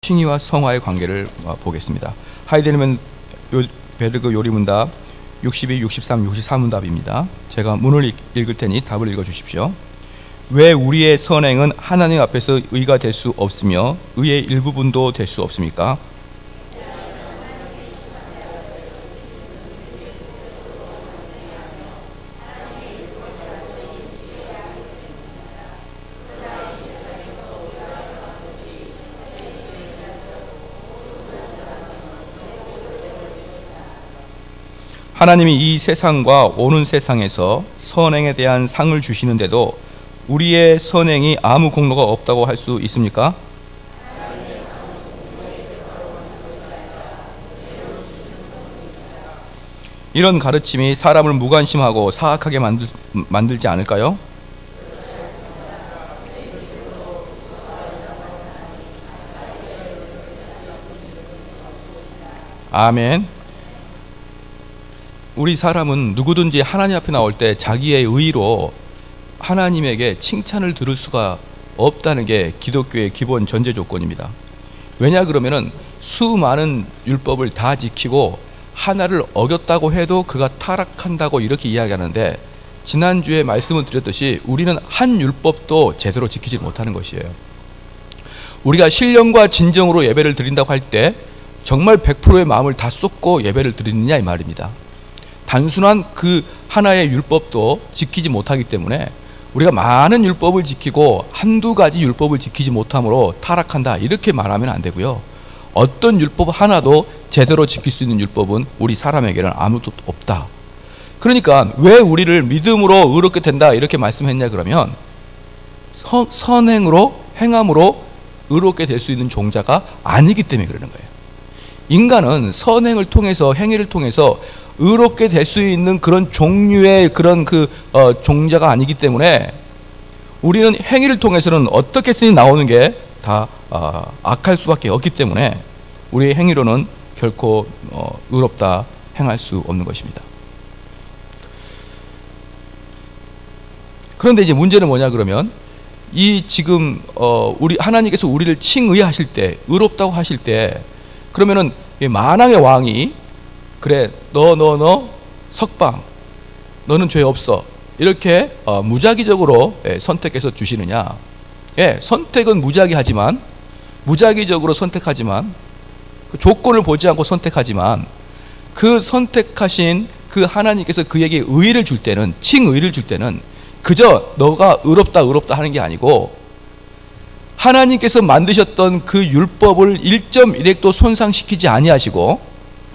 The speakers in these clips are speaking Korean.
칭의와 성화의 관계를 보겠습니다. 하이델베르그 요리문답 62, 63, 64문답입니다. 제가 문을 읽을 테니 답을 읽어주십시오. 왜 우리의 선행은 하나님 앞에서 의가 될 수 없으며 의의 일부분도 될 수 없습니까? 하나님이 이 세상과 오는 세상에서 선행에 대한 상을 주시는데도 우리의 선행이 아무 공로가 없다고 할 수 있습니까? 이런 가르침이 사람을 무관심하고 사악하게 만들지 않을까요? 아멘. 우리 사람은 누구든지 하나님 앞에 나올 때 자기의 의로 하나님에게 칭찬을 들을 수가 없다는 게 기독교의 기본 전제 조건입니다. 왜냐 그러면은 수많은 율법을 다 지키고 하나를 어겼다고 해도 그가 타락한다고 이렇게 이야기하는데, 지난주에 말씀을 드렸듯이 우리는 한 율법도 제대로 지키지 못하는 것이에요. 우리가 신령과 진정으로 예배를 드린다고 할 때 정말 100%의 마음을 다 쏟고 예배를 드리느냐 이 말입니다. 단순한 그 하나의 율법도 지키지 못하기 때문에 우리가 많은 율법을 지키고 한두 가지 율법을 지키지 못함으로 타락한다 이렇게 말하면 안 되고요. 어떤 율법 하나도 제대로 지킬 수 있는 율법은 우리 사람에게는 아무도 없다. 그러니까 왜 우리를 믿음으로 의롭게 된다 이렇게 말씀했냐 그러면 선행으로 행함으로 의롭게 될 수 있는 종자가 아니기 때문에 그러는 거예요. 인간은 선행을 통해서 행위를 통해서 의롭게 될 수 있는 그런 종류의 그런 종자가 아니기 때문에 우리는 행위를 통해서는 어떻게 쓰니 나오는 게 다 악할 수밖에 없기 때문에 우리의 행위로는 결코 의롭다 행할 수 없는 것입니다. 그런데 이제 문제는 뭐냐 그러면 이 지금 우리 하나님께서 우리를 칭의하실 때 의롭다고 하실 때 그러면은 만왕의 왕이 그래 너 석방 너는 죄 없어 이렇게 무작위적으로 선택해서 주시느냐? 선택은 무작위하지만 무작위적으로 선택하지만 그 조건을 보지 않고 선택하지만 그 선택하신 그 하나님께서 그에게 의를 줄 때는 칭의를 줄 때는 그저 너가 의롭다 하는 게 아니고 하나님께서 만드셨던 그 율법을 1.1획도 손상시키지 아니하시고,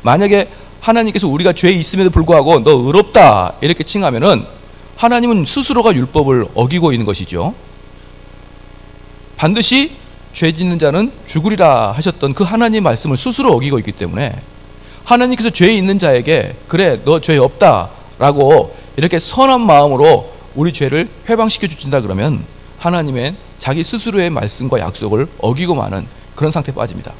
만약에 하나님께서 우리가 죄에 있음에도 불구하고 너 의롭다 이렇게 칭하면은 하나님은 스스로가 율법을 어기고 있는 것이죠. 반드시 죄 짓는 자는 죽으리라 하셨던 그 하나님의 말씀을 스스로 어기고 있기 때문에 하나님께서 죄에 있는 자에게 그래 너 죄 없다 라고 이렇게 선한 마음으로 우리 죄를 해방시켜 주신다 그러면 하나님은 자기 스스로의 말씀과 약속을 어기고 마는 그런 상태에 빠집니다.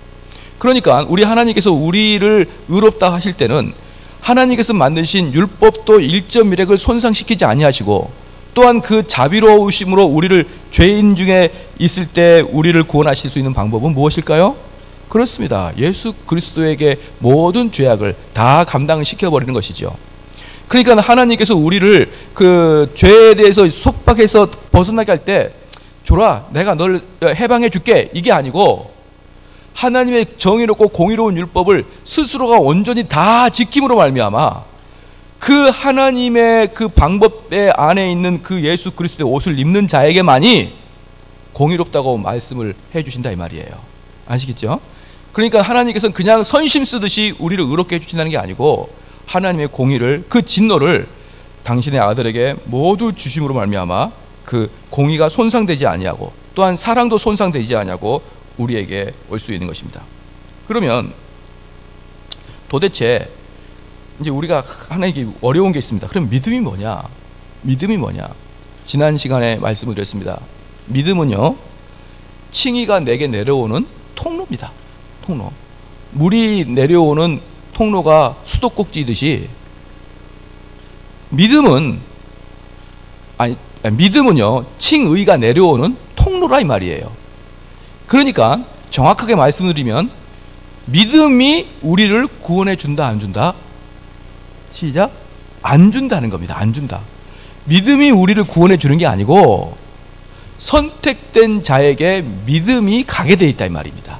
그러니까 우리 하나님께서 우리를 의롭다 하실 때는 하나님께서 만드신 율법도 1.1획을 손상시키지 아니하시고 또한 그 자비로우심으로 우리를 죄인 중에 있을 때 우리를 구원하실 수 있는 방법은 무엇일까요? 그렇습니다. 예수 그리스도에게 모든 죄악을 다 감당시켜버리는 것이죠. 그러니까 하나님께서 우리를 그 죄에 대해서 속박해서 벗어나게 할 때 줘라 내가 너를 해방해 줄게 이게 아니고 하나님의 정의롭고 공의로운 율법을 스스로가 온전히 다 지킴으로 말미암아 그 하나님의 그 방법의 안에 있는 그 예수 그리스도의 옷을 입는 자에게만이 공의롭다고 말씀을 해주신다 이 말이에요. 아시겠죠? 그러니까 하나님께서는 그냥 선심 쓰듯이 우리를 의롭게 해주신다는 게 아니고 하나님의 공의를 그 진노를 당신의 아들에게 모두 주심으로 말미암아 그 공의가 손상되지 아니하고 또한 사랑도 손상되지 아니하고 우리에게 올 수 있는 것입니다. 그러면 도대체 이제 우리가 하나에게 어려운 게 있습니다. 그럼 믿음이 뭐냐? 믿음이 뭐냐? 지난 시간에 말씀을 드렸습니다. 믿음은요 칭의가 내게 내려오는 통로입니다. 통로. 물이 내려오는 통로가 수도꼭지이듯이 믿음은요 칭의가 내려오는 통로라 이 말이에요. 그러니까 정확하게 말씀드리면 믿음이 우리를 구원해 준다, 안 준다? 시작. 안 준다는 겁니다. 안 준다. 믿음이 우리를 구원해 주는 게 아니고 선택된 자에게 믿음이 가게 돼 있다 이 말입니다.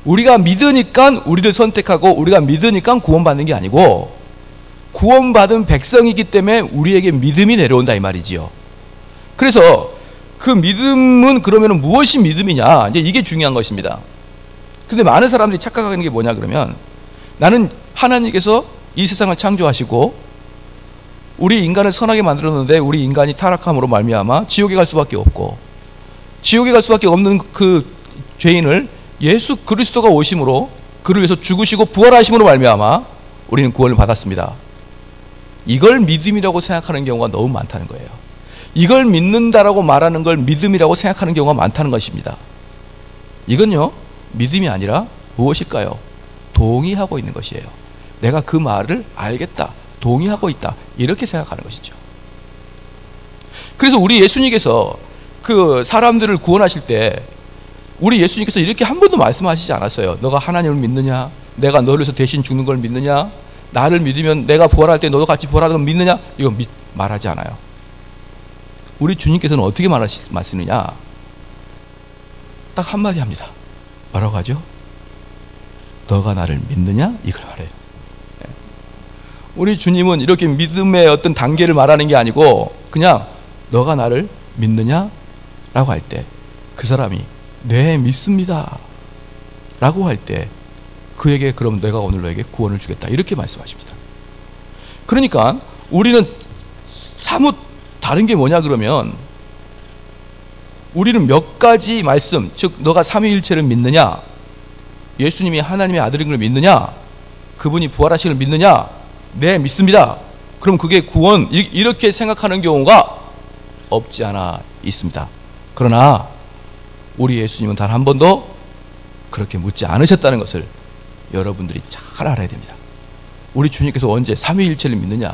우리가 믿으니까 우리를 선택하고 우리가 믿으니까 구원받는 게 아니고 구원받은 백성이기 때문에 우리에게 믿음이 내려온다 이 말이지요. 그래서 그 믿음은 그러면 무엇이 믿음이냐, 이제 이게 중요한 것입니다. 근데 많은 사람들이 착각하는 게 뭐냐 그러면 나는 하나님께서 이 세상을 창조하시고 우리 인간을 선하게 만들었는데 우리 인간이 타락함으로 말미암아 지옥에 갈 수밖에 없고 지옥에 갈 수밖에 없는 그 죄인을 예수 그리스도가 오심으로 그를 위해서 죽으시고 부활하심으로 말미암아 우리는 구원을 받았습니다. 이걸 믿음이라고 생각하는 경우가 너무 많다는 거예요. 이걸 믿는다라고 말하는 걸 믿음이라고 생각하는 경우가 많다는 것입니다. 이건요 믿음이 아니라 무엇일까요? 동의하고 있는 것이에요. 내가 그 말을 알겠다, 동의하고 있다, 이렇게 생각하는 것이죠. 그래서 우리 예수님께서 그 사람들을 구원하실 때 우리 예수님께서 이렇게 한 번도 말씀하시지 않았어요. 너가 하나님을 믿느냐? 내가 너를 위해서 대신 죽는 걸 믿느냐? 나를 믿으면 내가 부활할 때 너도 같이 부활하는 걸 믿느냐? 이거 말하지 않아요. 우리 주님께서는 어떻게 말씀하시느냐? 딱 한마디 합니다. 뭐라고 하죠? 너가 나를 믿느냐? 이걸 말해요. 우리 주님은 이렇게 믿음의 어떤 단계를 말하는 게 아니고 그냥 너가 나를 믿느냐? 라고 할 때 그 사람이 네 믿습니다 라고 할 때 그에게 그럼 내가 오늘 너에게 구원을 주겠다 이렇게 말씀하십니다. 그러니까 우리는 사뭇 다른 게 뭐냐 그러면 우리는 몇 가지 말씀, 즉 너가 삼위일체를 믿느냐, 예수님이 하나님의 아들인 걸 믿느냐, 그분이 부활하신 걸 믿느냐, 네 믿습니다. 그럼 그게 구원, 이렇게 생각하는 경우가 없지 않아 있습니다. 그러나 우리 예수님은 단 한 번도 그렇게 묻지 않으셨다는 것을 여러분들이 잘 알아야 됩니다. 우리 주님께서 언제 삼위일체를 믿느냐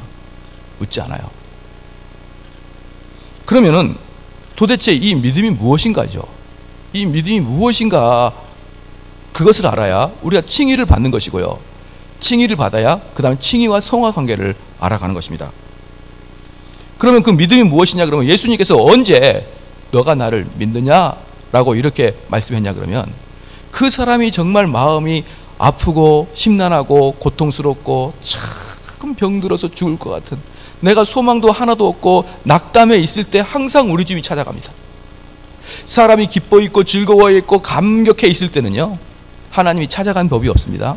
묻지 않아요. 그러면은 도대체 이 믿음이 무엇인가죠? 이 믿음이 무엇인가 그것을 알아야 우리가 칭의를 받는 것이고요. 칭의를 받아야 그 다음에 칭의와 성화 관계를 알아가는 것입니다. 그러면 그 믿음이 무엇이냐 그러면 예수님께서 언제 너가 나를 믿느냐 라고 이렇게 말씀했냐 그러면 그 사람이 정말 마음이 아프고 심란하고 고통스럽고 참 병들어서 죽을 것 같은, 내가 소망도 하나도 없고 낙담해 있을 때 항상 우리 주님이 찾아갑니다. 사람이 기뻐 있고 즐거워 있고 감격해 있을 때는요 하나님이 찾아간 법이 없습니다.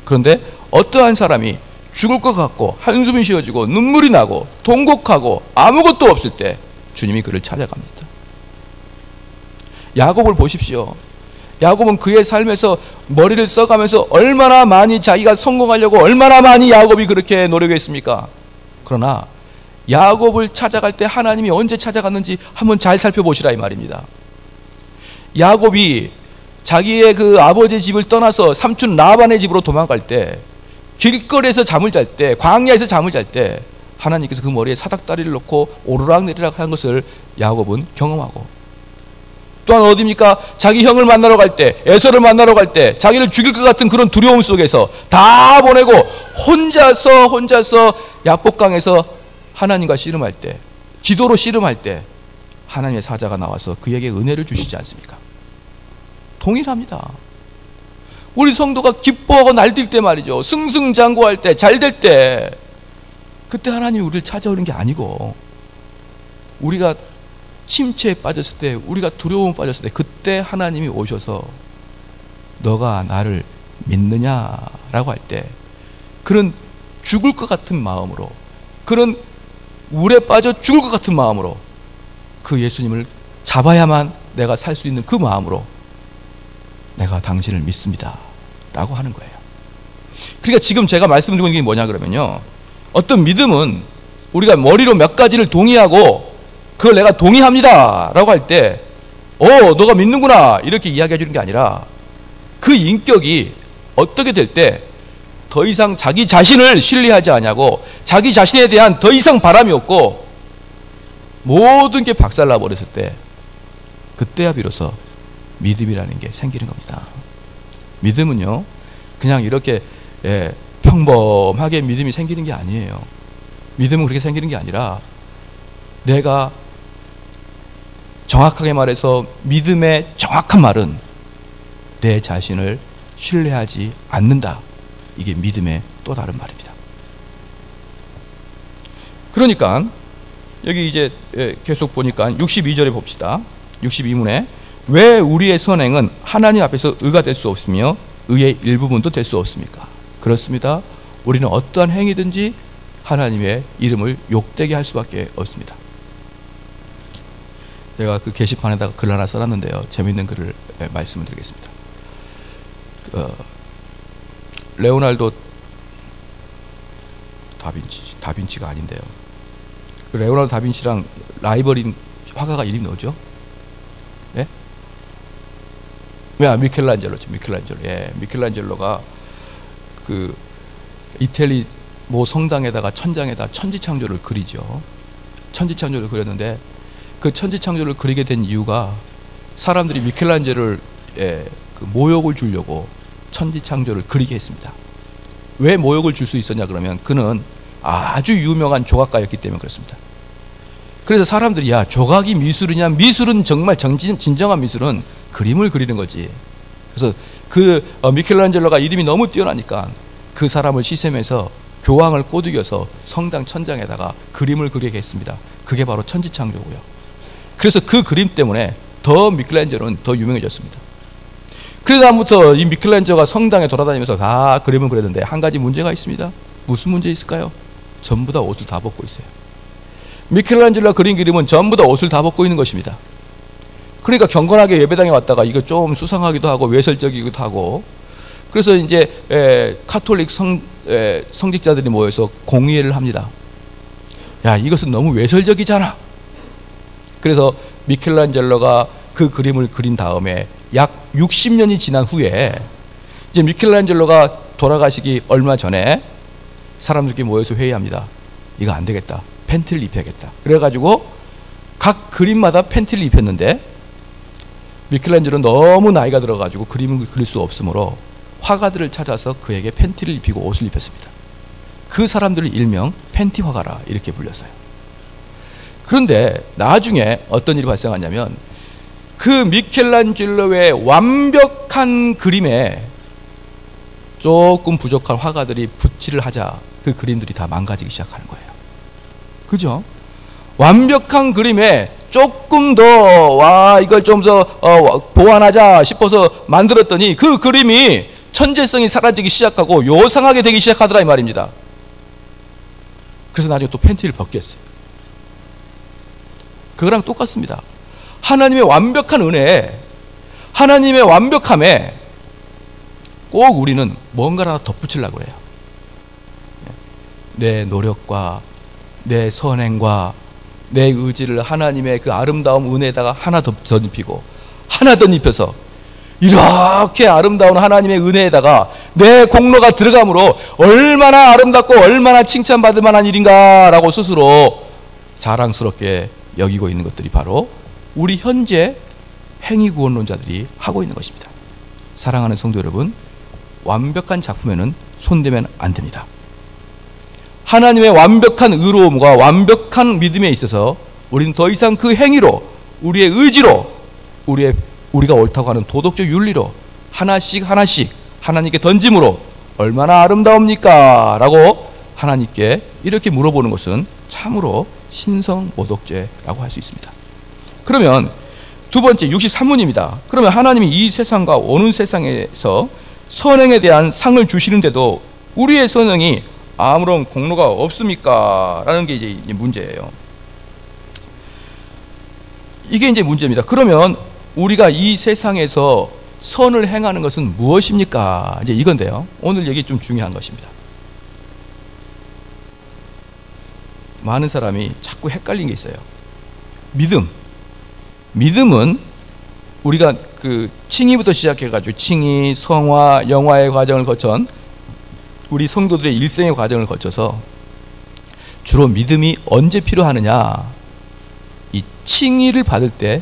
그런데 어떠한 사람이 죽을 것 같고 한숨이 쉬어지고 눈물이 나고 통곡하고 아무것도 없을 때 주님이 그를 찾아갑니다. 야곱을 보십시오. 야곱은 그의 삶에서 머리를 써가면서 얼마나 많이 자기가 성공하려고 얼마나 많이 야곱이 그렇게 노력했습니까? 그러나 야곱을 찾아갈 때 하나님이 언제 찾아갔는지 한번 잘 살펴보시라 이 말입니다. 야곱이 자기의 그 아버지 집을 떠나서 삼촌 라반의 집으로 도망갈 때, 길거리에서 잠을 잘 때, 광야에서 잠을 잘 때 하나님께서 그 머리에 사닥다리를 놓고 오르락내리락 하는 것을 야곱은 경험하고, 또한 어디입니까? 자기 형을 만나러 갈 때, 에서를 만나러 갈 때 자기를 죽일 것 같은 그런 두려움 속에서 다 보내고 혼자서 야복강에서 하나님과 씨름할 때, 기도로 씨름할 때 하나님의 사자가 나와서 그에게 은혜를 주시지 않습니까? 동일합니다. 우리 성도가 기뻐하고 날뛸 때 말이죠, 승승장구할 때, 잘 될 때, 그때 하나님이 우리를 찾아오는 게 아니고 우리가 침체에 빠졌을 때, 우리가 두려움에 빠졌을 때 그때 하나님이 오셔서 너가 나를 믿느냐라고 할 때 그런 죽을 것 같은 마음으로, 그런 물에 빠져 죽을 것 같은 마음으로 그 예수님을 잡아야만 내가 살 수 있는 그 마음으로 내가 당신을 믿습니다 라고 하는 거예요. 그러니까 지금 제가 말씀드리고 있는 게 뭐냐 그러면요, 어떤 믿음은 우리가 머리로 몇 가지를 동의하고 그걸 내가 동의합니다 라고 할 때 너가 믿는구나 이렇게 이야기해 주는 게 아니라 그 인격이 어떻게 될 때 더 이상 자기 자신을 신뢰하지 않냐고, 자기 자신에 대한 더 이상 바람이 없고 모든 게 박살나 버렸을 때, 그때야 비로소 믿음이라는 게 생기는 겁니다. 믿음은요, 그냥 이렇게 평범하게 믿음이 생기는 게 아니에요. 믿음은 그렇게 생기는 게 아니라 내가 정확하게 말해서 믿음의 정확한 말은 내 자신을 신뢰하지 않는다. 이게 믿음의 또 다른 말입니다. 그러니까 여기 이제 계속 보니까 62절에 봅시다. 62문에 왜 우리의 선행은 하나님 앞에서 의가 될 수 없으며 의의 일부분도 될 수 없습니까? 그렇습니다. 우리는 어떠한 행위든지 하나님의 이름을 욕되게 할 수밖에 없습니다. 제가 그 게시판에다가 글 하나 써놨는데요. 재미있는 글을 말씀을 드리겠습니다. 레오날도 다빈치가 아닌데요. 레오나르도 다빈치랑 라이벌인 화가가 이름이 뭐죠? 예? 미켈란젤로죠. 미켈란젤로. 예, 미켈란젤로가 그 이태리 모 성당에다가 천장에다 천지창조를 그리죠. 천지창조를 그렸는데 그 천지창조를 그리게 된 이유가 사람들이 미켈란젤로를 그 모욕을 주려고 천지창조를 그리게 했습니다. 왜 모욕을 줄 수 있었냐 그러면 그는 아주 유명한 조각가였기 때문에 그렇습니다. 그래서 사람들이 야, 조각이 미술이냐? 미술은 정말 진정한 미술은 그림을 그리는 거지. 그래서 그 미켈란젤로가 이름이 너무 뛰어나니까 그 사람을 시샘해서 교황을 꼬드겨서 성당 천장에다가 그림을 그리게 했습니다. 그게 바로 천지창조고요. 그래서 그 그림 때문에 더 미켈란젤로는 더 유명해졌습니다. 그래서 다음부터 이 미켈란젤로가 성당에 돌아다니면서 다 그림을 그렸는데 한 가지 문제가 있습니다. 무슨 문제 있을까요? 전부 다 옷을 다 벗고 있어요. 미켈란젤로가 그린 그림은 전부 다 옷을 다 벗고 있는 것입니다. 그러니까 경건하게 예배당에 왔다가 이거 좀 수상하기도 하고 외설적이기도 하고, 그래서 이제 카톨릭 성직자들이 모여서 공의회를 합니다. 야, 이것은 너무 외설적이잖아. 그래서 미켈란젤로가 그 그림을 그린 다음에 약 60년이 지난 후에 이제 미켈란젤로가 돌아가시기 얼마 전에 사람들끼리 모여서 회의합니다. 이거 안 되겠다. 팬티를 입혀야겠다. 그래가지고 각 그림마다 팬티를 입혔는데 미켈란젤로는 너무 나이가 들어가지고 그림을 그릴 수 없으므로 화가들을 찾아서 그에게 팬티를 입히고 옷을 입혔습니다. 그 사람들을 일명 팬티 화가라 이렇게 불렸어요. 그런데 나중에 어떤 일이 발생하냐면 그 미켈란젤로의 완벽한 그림에 조금 부족한 화가들이 붓칠을 하자 그 그림들이 다 망가지기 시작하는 거예요. 그죠? 완벽한 그림에 조금 더 이걸 좀 더 보완하자 싶어서 만들었더니 그 그림이 천재성이 사라지기 시작하고 요상하게 되기 시작하더라 이 말입니다. 그래서 나중에 또 팬티를 벗게 했어요. 그거랑 똑같습니다. 하나님의 완벽한 은혜에, 하나님의 완벽함에 꼭 우리는 뭔가를 하나 덧붙이려고 해요. 내 노력과 내 선행과 내 의지를 하나님의 그 아름다운 은혜에다가 하나 더 입히고 하나 더 입혀서 이렇게 아름다운 하나님의 은혜에다가 내 공로가 들어감으로 얼마나 아름답고 얼마나 칭찬받을 만한 일인가라고 스스로 자랑스럽게 여기고 있는 것들이 바로 우리 현재 행위구원론자들이 하고 있는 것입니다. 사랑하는 성도 여러분, 완벽한 작품에는 손대면 안 됩니다. 하나님의 완벽한 의로움과 완벽한 믿음에 있어서 우리는 더 이상 그 행위로, 우리의 의지로, 우리가 옳다고 하는 도덕적 윤리로 하나씩 하나님께 던짐으로 얼마나 아름다웁니까? 라고 하나님께 이렇게 물어보는 것은 참으로 신성모독죄라고 할 수 있습니다. 그러면 두 번째 63문입니다. 그러면 하나님이 이 세상과 오는 세상에서 선행에 대한 상을 주시는데도 우리의 선행이 아무런 공로가 없습니까? 라는 게 이제 문제예요. 이게 이제 문제입니다. 그러면 우리가 이 세상에서 선을 행하는 것은 무엇입니까? 이제 이건데요. 오늘 얘기 좀 중요한 것입니다. 많은 사람이 자꾸 헷갈린 게 있어요. 믿음은 우리가 그 칭의부터 시작해가지고 칭의, 성화, 영화의 과정을 거쳐 우리 성도들의 일생의 과정을 거쳐서 주로 믿음이 언제 필요하느냐? 이 칭의를 받을 때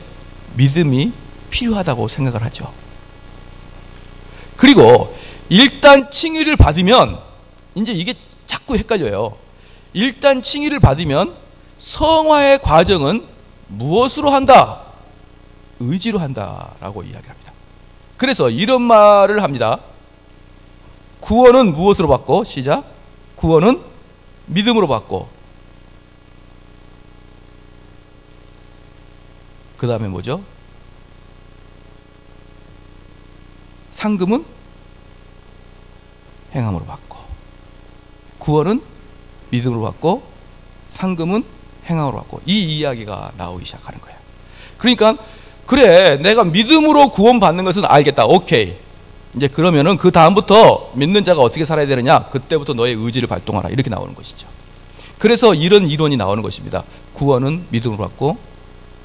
믿음이 필요하다고 생각을 하죠. 그리고 일단 칭의를 받으면 이제 이게 자꾸 헷갈려요. 일단 칭의를 받으면 성화의 과정은 무엇으로 한다? 의지로 한다라고 이야기합니다. 그래서 이런 말을 합니다. 구원은 무엇으로 받고? 시작. 구원은 믿음으로 받고, 그 다음에 뭐죠? 상금은 행함으로 받고, 구원은 믿음으로 받고, 상금은 행함으로 받고, 이 이야기가 나오기 시작하는 거예요. 그러니까 그래, 내가 믿음으로 구원받는 것은 알겠다. 오케이. 이제 그러면은 그 다음부터 믿는 자가 어떻게 살아야 되느냐? 그때부터 너의 의지를 발동하라. 이렇게 나오는 것이죠. 그래서 이런 이론이 나오는 것입니다. 구원은 믿음으로 받고,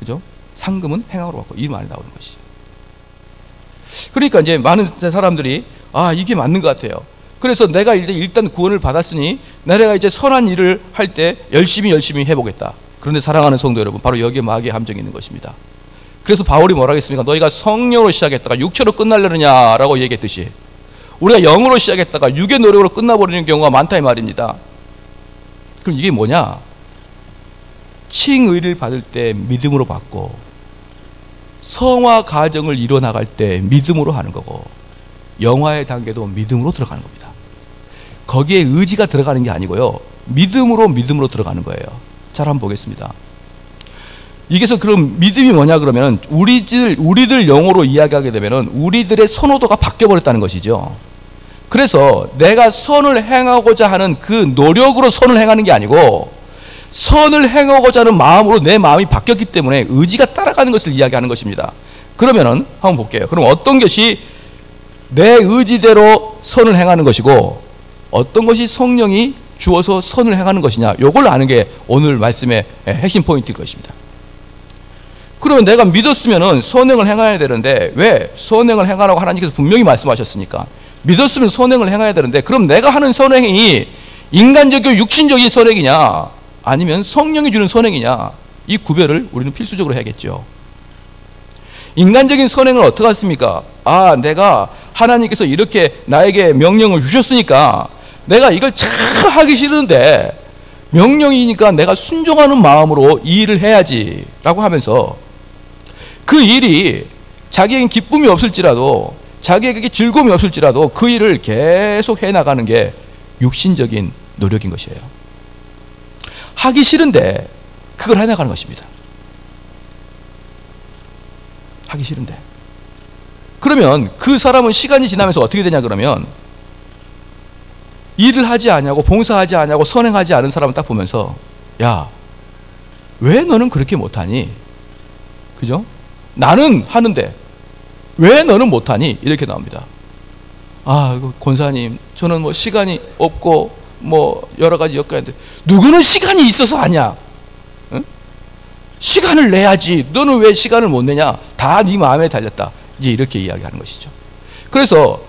그죠? 상금은 행함으로 받고, 이 말이 나오는 것이죠. 그러니까 이제 많은 사람들이 이게 맞는 것 같아요. 그래서 내가 이제 일단 구원을 받았으니 내가 이제 선한 일을 할 때 열심히 해보겠다. 그런데 사랑하는 성도 여러분, 바로 여기에 마귀의 함정이 있는 것입니다. 그래서 바울이 뭐라 하겠습니까? 너희가 성령으로 시작했다가 육체로 끝나려느냐라고 얘기했듯이 우리가 영으로 시작했다가 육의 노력으로 끝나버리는 경우가 많다 이 말입니다. 그럼 이게 뭐냐? 칭의를 받을 때 믿음으로 받고, 성화 과정을 이뤄나갈 때 믿음으로 하는 거고, 영화의 단계도 믿음으로 들어가는 겁니다. 거기에 의지가 들어가는 게 아니고요, 믿음으로 들어가는 거예요. 잘 한번 보겠습니다. 이게서 그럼 믿음이 뭐냐 그러면 우리들 영어로 이야기하게 되면은 우리들의 선호도가 바뀌어버렸다는 것이죠. 그래서 내가 선을 행하고자 하는 그 노력으로 선을 행하는 게 아니고 선을 행하고자 하는 마음으로 내 마음이 바뀌었기 때문에 의지가 따라가는 것을 이야기하는 것입니다. 그러면은 한번 볼게요. 그럼 어떤 것이 내 의지대로 선을 행하는 것이고 어떤 것이 성령이 주어서 선을 행하는 것이냐, 이걸 아는 게 오늘 말씀의 핵심 포인트일 것입니다. 그러면 내가 믿었으면 선행을 행해야 되는데, 왜? 선행을 행하라고 하나님께서 분명히 말씀하셨으니까 믿었으면 선행을 행해야 되는데, 그럼 내가 하는 선행이 인간적이고 육신적인 선행이냐 아니면 성령이 주는 선행이냐, 이 구별을 우리는 필수적으로 해야겠죠. 인간적인 선행을 어떻게 했습니까? 내가 하나님께서 이렇게 나에게 명령을 주셨으니까 내가 이걸 참 하기 싫은데 명령이니까 내가 순종하는 마음으로 이 일을 해야지 라고 하면서 그 일이 자기에게 기쁨이 없을지라도, 자기에게 즐거움이 없을지라도 그 일을 계속 해나가는 게 육신적인 노력인 것이에요. 하기 싫은데 그걸 해나가는 것입니다. 하기 싫은데. 그러면 그 사람은 시간이 지나면서 어떻게 되냐 그러면, 일을 하지 않냐고, 봉사하지 않냐고, 선행하지 않은 사람을 딱 보면서, 야, 왜 너는 그렇게 못하니? 그죠? 나는 하는데 왜 너는 못하니? 이렇게 나옵니다. 권사님, 저는 뭐 시간이 없고 뭐 여러 가지 여건인데, 누구는 시간이 있어서 하냐? 응? 시간을 내야지. 너는 왜 시간을 못 내냐? 다 네 마음에 달렸다. 이제 이렇게 이야기하는 것이죠. 그래서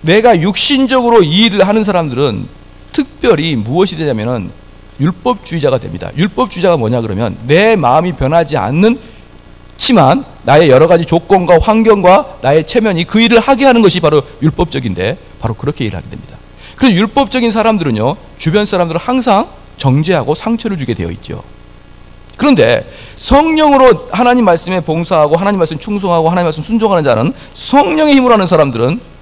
내가 육신적으로 이 일을 하는 사람들은 특별히 무엇이 되냐면은 율법주의자가 됩니다. 율법주의자가 뭐냐 그러면, 내 마음이 변하지 않지만 나의 여러 가지 조건과 환경과 나의 체면이 그 일을 하게 하는 것이 바로 율법적인데, 바로 그렇게 일을 하게 됩니다. 그래서 율법적인 사람들은요, 주변 사람들은 항상 정죄하고 상처를 주게 되어 있죠. 그런데 성령으로 하나님 말씀에 봉사하고 하나님 말씀 충성하고 하나님 말씀 순종하는 자는, 성령의 힘으로 하는 사람들은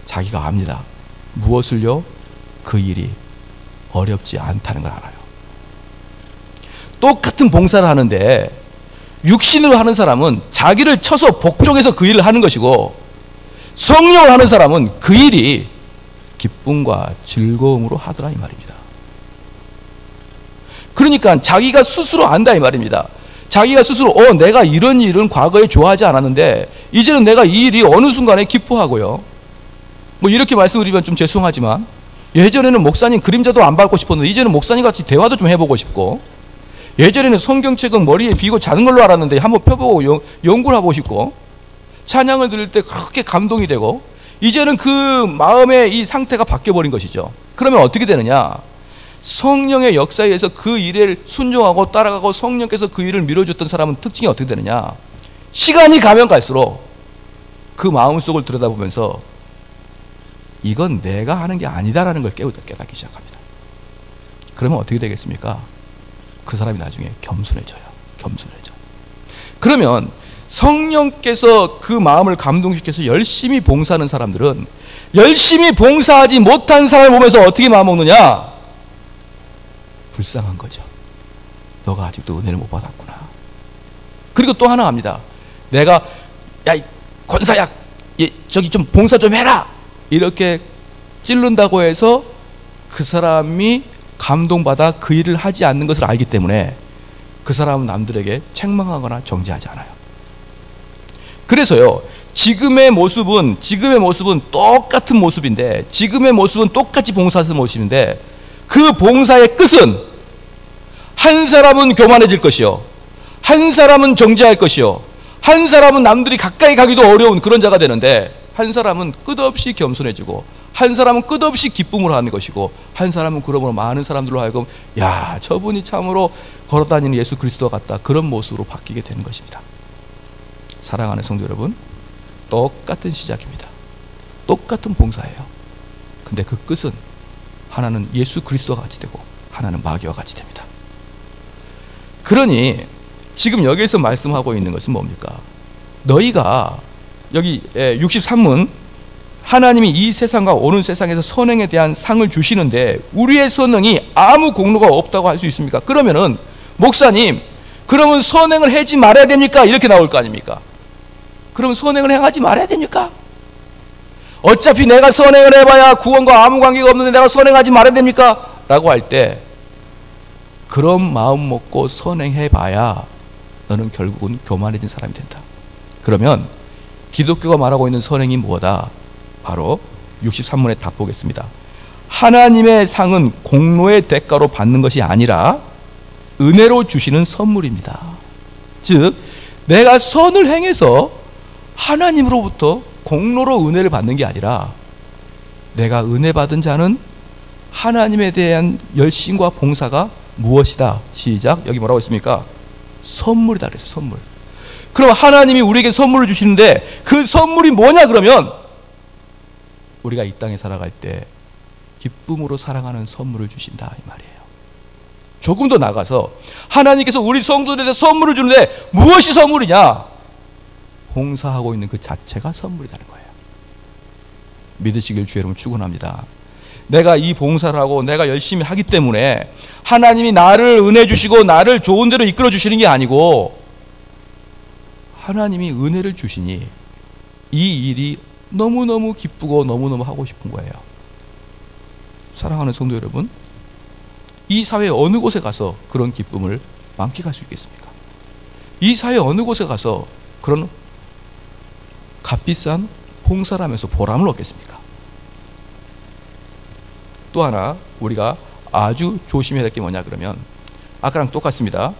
자기가 압니다. 무엇을요? 그 일이 어렵지 않다는 걸 알아요. 똑같은 봉사를 하는데 육신으로 하는 사람은 자기를 쳐서 복종해서 그 일을 하는 것이고, 성령을 하는 사람은 그 일이 기쁨과 즐거움으로 하더라 이 말입니다. 그러니까 자기가 스스로 안다 이 말입니다. 자기가 스스로 내가 이런 일은 과거에 좋아하지 않았는데 이제는 내가 이 일이 어느 순간에 기뻐하고요. 뭐 이렇게 말씀드리면 좀 죄송하지만, 예전에는 목사님 그림자도 안 밟고 싶었는데 이제는 목사님 같이 대화도 좀 해보고 싶고, 예전에는 성경책은 머리에 비고 자는 걸로 알았는데 한번 펴보고 연구를 하고 싶고, 찬양을 들을 때 그렇게 감동이 되고, 이제는 그 마음의 이 상태가 바뀌어버린 것이죠. 그러면 어떻게 되느냐? 성령의 역사에 의해서 그 일을 순종하고 따라가고 성령께서 그 일을 밀어줬던 사람은 특징이 어떻게 되느냐? 시간이 가면 갈수록 그 마음속을 들여다보면서 이건 내가 하는 게 아니다라는 걸 깨닫기 시작합니다. 그러면 어떻게 되겠습니까? 그 사람이 나중에 겸손해져요. 그러면 성령께서 그 마음을 감동시켜서 열심히 봉사하는 사람들은 열심히 봉사하지 못한 사람을 보면서 어떻게 마음먹느냐? 불쌍한 거죠. 너가 아직도 은혜를 못 받았구나. 그리고 또 하나 합니다. 내가 야 권사야 저기 좀 봉사 좀 해라 이렇게 찌른다고 해서 그 사람이 감동받아 그 일을 하지 않는 것을 알기 때문에 그 사람은 남들에게 책망하거나 정죄하지 않아요. 그래서요, 지금의 모습은 똑같은 모습인데, 지금의 모습은 똑같이 봉사하는 모습인데, 그 봉사의 끝은 한 사람은 교만해질 것이요, 한 사람은 정죄할 것이요, 한 사람은 남들이 가까이 가기도 어려운 그런 자가 되는데, 한 사람은 끝없이 겸손해지고, 한 사람은 끝없이 기쁨을 하는 것이고, 한 사람은 그러므로 많은 사람들로 하여금 야, 저분이 참으로 걸어다니는 예수 그리스도 같다, 그런 모습으로 바뀌게 되는 것입니다. 사랑하는 성도 여러분, 똑같은 시작입니다. 똑같은 봉사예요. 근데 그 끝은 하나는 예수 그리스도와 같이 되고 하나는 마귀와 같이 됩니다. 그러니 지금 여기에서 말씀하고 있는 것은 뭡니까? 너희가 여기 63문, 하나님이 이 세상과 오는 세상에서 선행에 대한 상을 주시는데 우리의 선행이 아무 공로가 없다고 할 수 있습니까? 그러면은 목사님, 그러면 선행을 하지 말아야 됩니까? 이렇게 나올 거 아닙니까? 그럼 선행을 행하지 말아야 됩니까? 어차피 내가 선행을 해봐야 구원과 아무 관계가 없는데 내가 선행하지 말아야 됩니까? 라고 할 때 그런 마음 먹고 선행해봐야 너는 결국은 교만해진 사람이 된다. 그러면 기독교가 말하고 있는 선행이 뭐다? 바로 63문의 답 보겠습니다. 하나님의 상은 공로의 대가로 받는 것이 아니라 은혜로 주시는 선물입니다. 즉 내가 선을 행해서 하나님으로부터 공로로 은혜를 받는 게 아니라 내가 은혜 받은 자는 하나님에 대한 열심과 봉사가 무엇이다? 시작. 여기 뭐라고 했습니까? 선물이다 그랬어요. 선물. 그럼 하나님이 우리에게 선물을 주시는데 그 선물이 뭐냐 그러면 우리가 이 땅에 살아갈 때 기쁨으로 사랑하는 선물을 주신다 이 말이에요. 조금 더 나가서 하나님께서 우리 성도들에게 선물을 주는데 무엇이 선물이냐? 봉사하고 있는 그 자체가 선물이라는 거예요. 믿으시길 주의 이름으로 축원합니다. 내가 이 봉사를 하고 내가 열심히 하기 때문에 하나님이 나를 은혜 주시고 나를 좋은 데로 이끌어 주시는 게 아니고 하나님이 은혜를 주시니 이 일이 너무너무 기쁘고 너무너무 하고 싶은 거예요. 사랑하는 성도 여러분, 이 사회 어느 곳에 가서 그런 기쁨을 만끽할 수 있겠습니까? 이 사회 어느 곳에 가서 그런 값비싼 봉사를 하면서 보람을 얻겠습니까? 또 하나 우리가 아주 조심해야 될 게 뭐냐 그러면 아까랑 똑같습니다.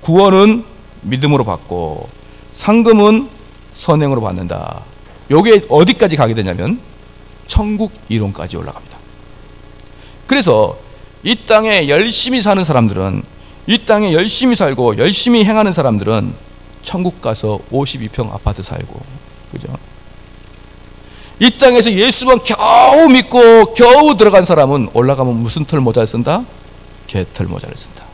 구원은 믿음으로 받고 상금은 선행으로 받는다. 요게 어디까지 가게 되냐면 천국 이론까지 올라갑니다. 그래서 이 땅에 열심히 사는 사람들은, 이 땅에 열심히 살고 열심히 행하는 사람들은 천국 가서 52평 아파트 살고, 그죠? 이 땅에서 예수만 겨우 믿고 겨우 들어간 사람은 올라가면 무슨 털 모자를 쓴다? 개털 모자를 쓴다.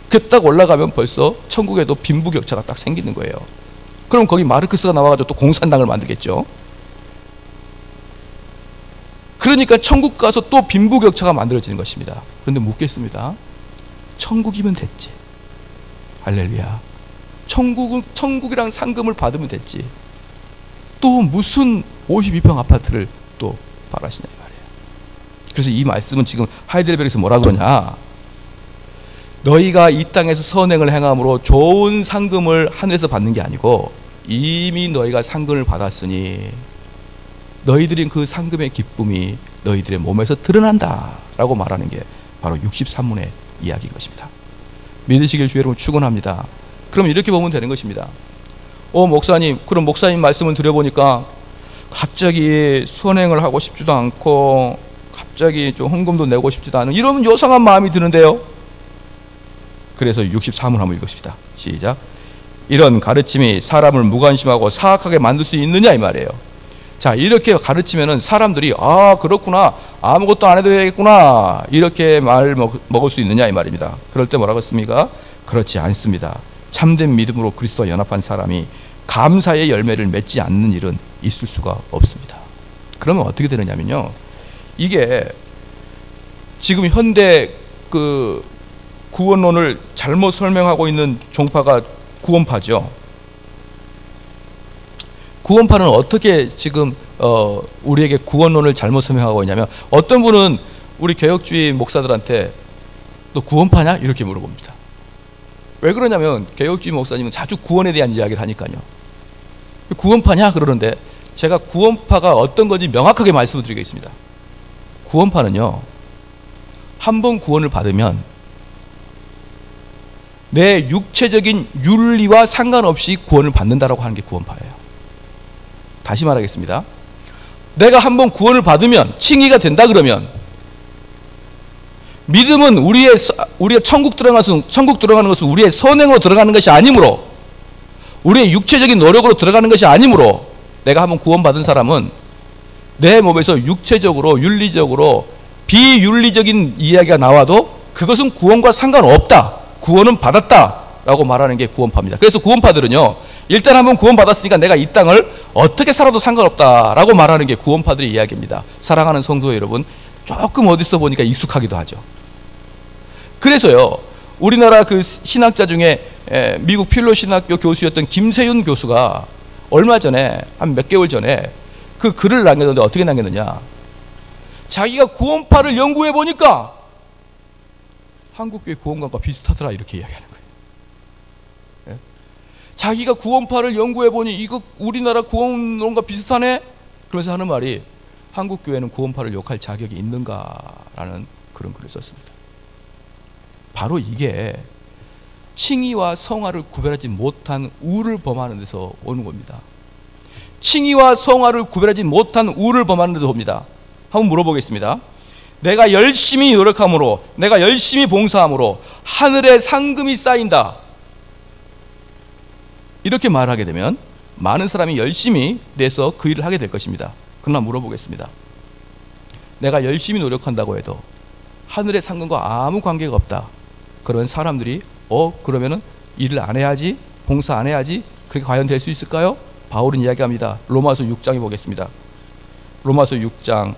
그 딱 올라가면 벌써 천국에도 빈부격차가 딱 생기는 거예요. 그럼 거기 마르크스가 나와가지고 또 공산당을 만들겠죠. 그러니까 천국 가서 또 빈부격차가 만들어지는 것입니다. 그런데 묻겠습니다. 천국이면 됐지. 할렐루야. 천국이랑 상금을 받으면 됐지. 또 무슨 52평 아파트를 또 바라시냐 이 말이에요. 그래서 이 말씀은 지금 하이델베르크에서 뭐라 그러냐? 너희가 이 땅에서 선행을 행함으로 좋은 상금을 하늘에서 받는 게 아니고 이미 너희가 상금을 받았으니 너희들이 그 상금의 기쁨이 너희들의 몸에서 드러난다 라고 말하는 게 바로 63문의 이야기인 것입니다. 믿으시길 주의 이름으로 축원합니다. 그럼 이렇게 보면 되는 것입니다. 목사님, 그럼 목사님 말씀을 드려보니까 갑자기 선행을 하고 싶지도 않고 갑자기 좀 헌금도 내고 싶지도 않은 이런 요상한 마음이 드는데요. 그래서 63을 한번 읽읍시다. 시작. 이런 가르침이 사람을 무관심하고 사악하게 만들 수 있느냐 이 말이에요. 자, 이렇게 가르치면은 사람들이 아 그렇구나, 아무것도 안 해도 되겠구나, 이렇게 말 먹을 수 있느냐 이 말입니다. 그럴 때 뭐라고 했습니까? 그렇지 않습니다. 참된 믿음으로 그리스도와 연합한 사람이 감사의 열매를 맺지 않는 일은 있을 수가 없습니다. 그러면 어떻게 되느냐면요, 이게 지금 현대 그 구원론을 잘못 설명하고 있는 종파가 구원파죠. 구원파는 어떻게 지금 우리에게 구원론을 잘못 설명하고 있냐면, 어떤 분은 우리 개혁주의 목사들한테 너 구원파냐? 이렇게 물어봅니다. 왜 그러냐면 개혁주의 목사님은 자주 구원에 대한 이야기를 하니까요. 구원파냐? 그러는데 제가 구원파가 어떤 건지 명확하게 말씀을 드리겠습니다. 구원파는요, 한 번 구원을 받으면 내 육체적인 윤리와 상관없이 구원을 받는다라고 하는 게 구원파예요. 다시 말하겠습니다. 내가 한번 구원을 받으면, 칭의가 된다 그러면, 믿음은 우리가 천국 들어가는 것은 우리의 선행으로 들어가는 것이 아니므로, 우리의 육체적인 노력으로 들어가는 것이 아니므로, 내가 한번 구원받은 사람은 내 몸에서 육체적으로, 윤리적으로 비윤리적인 이야기가 나와도 그것은 구원과 상관없다, 구원은 받았다 라고 말하는 게 구원파입니다. 그래서 구원파들은요, 일단 한번 구원받았으니까 내가 이 땅을 어떻게 살아도 상관없다라고 말하는 게 구원파들의 이야기입니다. 사랑하는 성도 여러분, 조금 어디서 보니까 익숙하기도 하죠. 그래서요, 우리나라 그 신학자 중에 미국 필로 신학교 교수였던 김세윤 교수가 얼마 전에, 한 몇 개월 전에 그 글을 남겼는데 어떻게 남겼느냐, 자기가 구원파를 연구해 보니까 한국교회 구원관과 비슷하더라, 이렇게 이야기하는 거예요. 자기가 구원파를 연구해 보니 이거 우리나라 구원론과 비슷하네? 그러면서 하는 말이, 한국교회는 구원파를 욕할 자격이 있는가라는 그런 글을 썼습니다. 바로 이게 칭의와 성화를 구별하지 못한 우를 범하는 데서 오는 겁니다. 칭의와 성화를 구별하지 못한 우를 범하는 데서 옵니다. 한번 물어보겠습니다. 내가 열심히 노력함으로, 내가 열심히 봉사함으로 하늘에 상금이 쌓인다, 이렇게 말하게 되면 많은 사람이 열심히 내서 그 일을 하게 될 것입니다. 그러나 물어보겠습니다. 내가 열심히 노력한다고 해도 하늘의 상금과 아무 관계가 없다, 그러면 사람들이 그러면은 일을 안 해야지, 봉사 안 해야지, 그렇게 과연 될 수 있을까요? 바울은 이야기합니다. 로마서 6장에 보겠습니다. 로마서 6장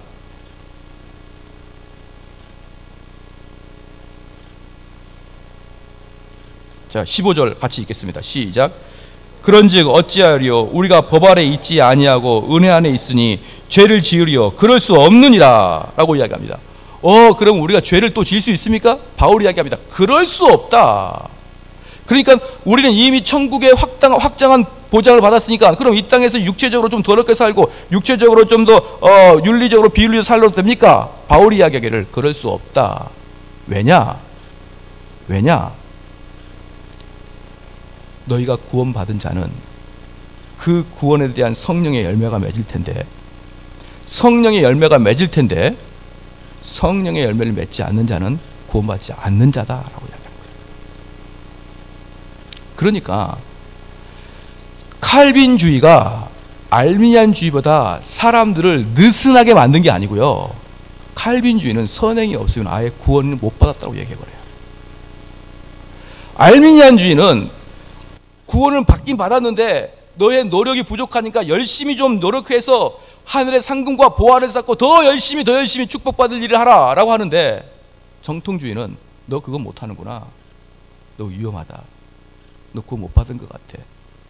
자 15절 같이 읽겠습니다. 시작. 그런즉 어찌하리요? 우리가 법 아래 있지 아니하고 은혜 안에 있으니 죄를 지으리요? 그럴 수 없느니라 라고 이야기합니다. 그럼 우리가 죄를 또 지을 수 있습니까? 바울이 이야기합니다. 그럴 수 없다. 그러니까 우리는 이미 천국의 확장한 보장을 받았으니까, 그럼 이 땅에서 육체적으로 좀 더럽게 살고 육체적으로 좀 더 윤리적으로 비윤리적으로 살려도 됩니까? 바울이 이야기하기를 그럴 수 없다. 왜냐? 너희가 구원받은 자는 그 구원에 대한 성령의 열매가 맺을 텐데, 성령의 열매를 맺지 않는 자는 구원받지 않는 자다라고 이야기하는 거예요. 그러니까 칼빈주의가 알미니안주의보다 사람들을 느슨하게 만든 게 아니고요, 칼빈주의는 선행이 없으면 아예 구원을 못 받았다고 얘기해버려요. 알미니안주의는 구원을 받긴 받았는데 너의 노력이 부족하니까 열심히 좀 노력해서 하늘의 상금과 보화를 쌓고 더 열심히 축복받을 일을 하라 라고 하는데, 정통주의는 너 그거 못하는구나, 너 위험하다, 너 그거 못 받은 것 같아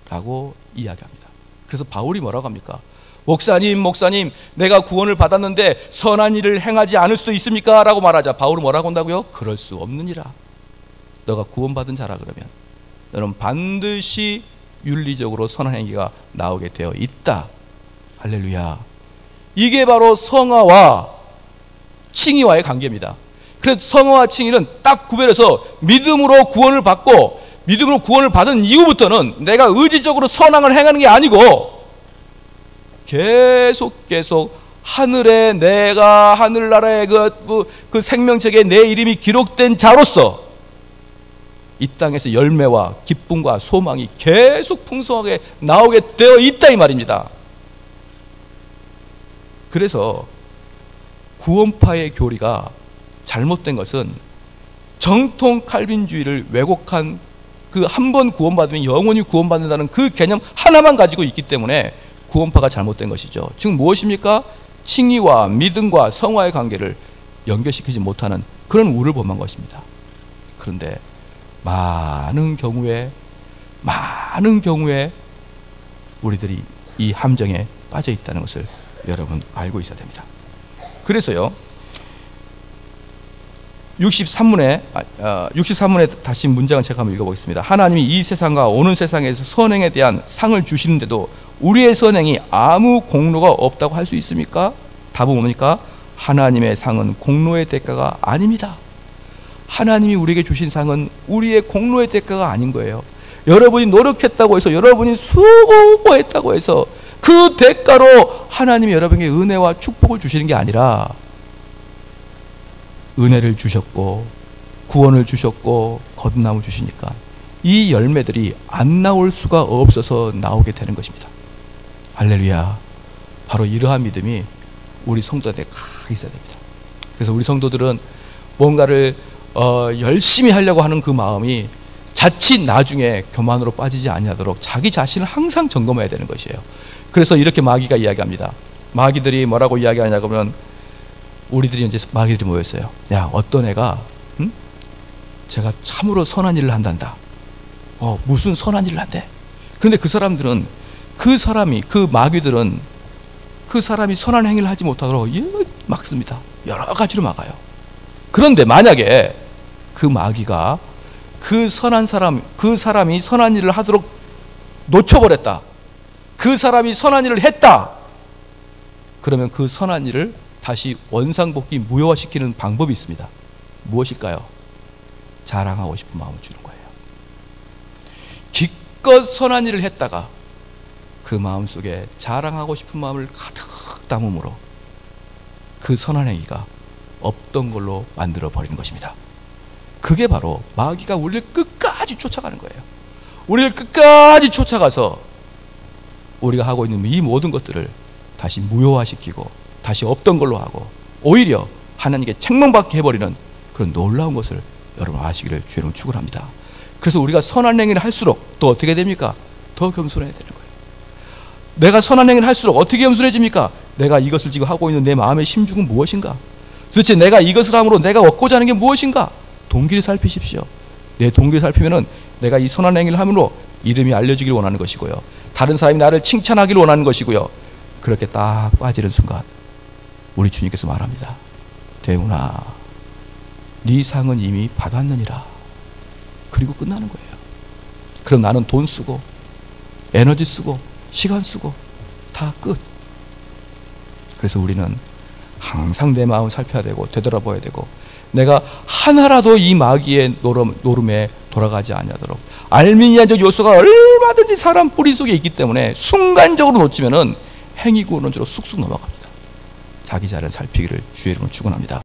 라고 이야기합니다. 그래서 바울이 뭐라고 합니까? 목사님 내가 구원을 받았는데 선한 일을 행하지 않을 수도 있습니까? 라고 말하자 바울은 뭐라고 한다고요? 그럴 수 없느니라. 너가 구원받은 자라 그러면 너는 반드시 윤리적으로 선한 행위가 나오게 되어 있다. 할렐루야. 이게 바로 성화와 칭의와의 관계입니다. 그래서 성화와 칭의는 딱 구별해서 믿음으로 구원을 받고, 믿음으로 구원을 받은 이후부터는 내가 의지적으로 선악을 행하는 게 아니고 계속 하늘에 내가 하늘나라의 그 생명책에 내 이름이 기록된 자로서 이 땅에서 열매와 기쁨과 소망이 계속 풍성하게 나오게 되어 있다 이 말입니다. 그래서 구원파의 교리가 잘못된 것은 정통 칼빈주의를 왜곡한 그 한 번 구원받으면 영원히 구원받는다는 그 개념 하나만 가지고 있기 때문에 구원파가 잘못된 것이죠. 즉 무엇입니까? 칭의와 믿음과 성화의 관계를 연결시키지 못하는 그런 우를 범한 것입니다. 그런데 많은 경우에 우리들이 이 함정에 빠져 있다는 것을 여러분 알고 있어야 됩니다. 그래서요 63문에 다시 문장을 제가 한번 읽어보겠습니다. 하나님이 이 세상과 오는 세상에서 선행에 대한 상을 주시는데도 우리의 선행이 아무 공로가 없다고 할 수 있습니까? 답은 뭡니까? 하나님의 상은 공로의 대가가 아닙니다. 하나님이 우리에게 주신 상은 우리의 공로의 대가가 아닌 거예요. 여러분이 노력했다고 해서, 여러분이 수고했다고 해서 그 대가로 하나님이 여러분에게 은혜와 축복을 주시는 게 아니라 은혜를 주셨고 구원을 주셨고 거듭남을 주시니까 이 열매들이 안 나올 수가 없어서 나오게 되는 것입니다. 할렐루야. 바로 이러한 믿음이 우리 성도들한테 있어야 됩니다. 그래서 우리 성도들은 뭔가를 열심히 하려고 하는 그 마음이 자칫 나중에 교만으로 빠지지 아니하도록 자기 자신을 항상 점검해야 되는 것이에요. 그래서 이렇게 마귀가 이야기합니다. 마귀들이 뭐라고 이야기하냐 그러면 우리들이 이제 마귀들이 모였어요. 야, 어떤 애가 제가 참으로 선한 일을 한단다. 무슨 선한 일을 한대. 그런데 그 사람들은 그 마귀들은 그 사람이 선한 행위를 하지 못하도록 막습니다. 여러 가지로 막아요. 그런데 만약에 그 마귀가 그 사람이 선한 일을 하도록 놓쳐버렸다. 그 사람이 선한 일을 했다. 그러면 그 선한 일을 다시 원상복귀 무효화시키는 방법이 있습니다. 무엇일까요? 자랑하고 싶은 마음을 주는 거예요. 기껏 선한 일을 했다가 그 마음속에 자랑하고 싶은 마음을 가득 담음으로 그 선한 행위가 없던 걸로 만들어 버리는 것입니다. 그게 바로 마귀가 우리를 끝까지 쫓아가는 거예요. 우리를 끝까지 쫓아가서 우리가 하고 있는 이 모든 것들을 다시 무효화시키고 다시 없던 걸로 하고 오히려 하나님께 책망받게 해버리는 그런 놀라운 것을 여러분 아시기를 주의로 축원합니다. 그래서 우리가 선한 행위를 할수록 또 어떻게 됩니까? 더 겸손해야 되는 거예요. 내가 선한 행위를 할수록 어떻게 겸손해집니까? 내가 이것을 지금 하고 있는 내 마음의 심중은 무엇인가? 도대체 내가 이것을 함으로 내가 얻고자 하는 게 무엇인가? 동기를 살피십시오. 내 동기를 살피면은 내가 이 선한 행위를 함으로 이름이 알려지기를 원하는 것이고요. 다른 사람이 나를 칭찬하기를 원하는 것이고요. 그렇게 딱 빠지는 순간 우리 주님께서 말합니다. 대훈아, 네 상은 이미 받았느니라. 그리고 끝나는 거예요. 그럼 나는 돈 쓰고 에너지 쓰고 시간 쓰고 다 끝. 그래서 우리는 항상 내 마음을 살펴야 되고 되돌아봐야 되고 내가 하나라도 이 마귀의 노름에 돌아가지 아니하도록 알미니아적 요소가 얼마든지 사람 뿌리 속에 있기 때문에 순간적으로 놓치면은 행위구원론적으로 쑥쑥 넘어갑니다. 자기 자를 살피기를 주의 이름으로 축원합니다.